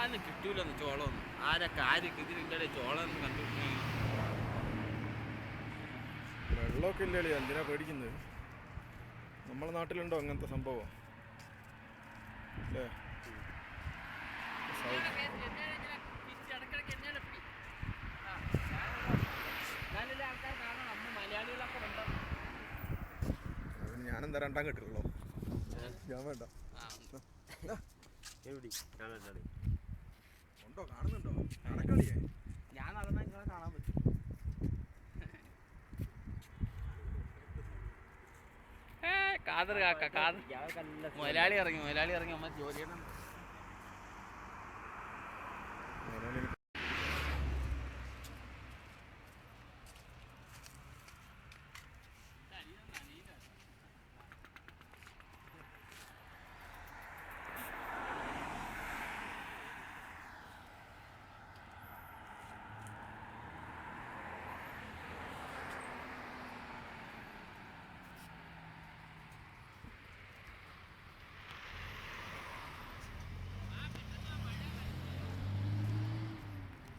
അതിന് കിട്ടൂലെന്ന് ചോളമൊന്നും. ആരൊക്കെ ആരൊക്കെ ഇതിൻ്റെ ചോളം കണ്ടുപിടിക്കണമെങ്കിൽ വെള്ളമൊക്കെ ഇല്ലേ കളി, എന്തിനാ പേടിക്കുന്നത്? നമ്മളെ നാട്ടിലുണ്ടോ അങ്ങനത്തെ സംഭവം അല്ലേ? ഞാനെന്താ രണ്ടാം കെട്ടിട്ടുള്ളൂ, ഞാൻ വേണ്ട. ഉണ്ടോ, കാണുന്നുണ്ടോ നടക്കളിയേ? ഞാൻ നടന്നാൽ നിങ്ങളെ കാണാൻ പറ്റും. കാതർ കാക്ക കാതർ മുതലാളി ഇറങ്ങി അമ്മ ജോലി ചെയ്യണം.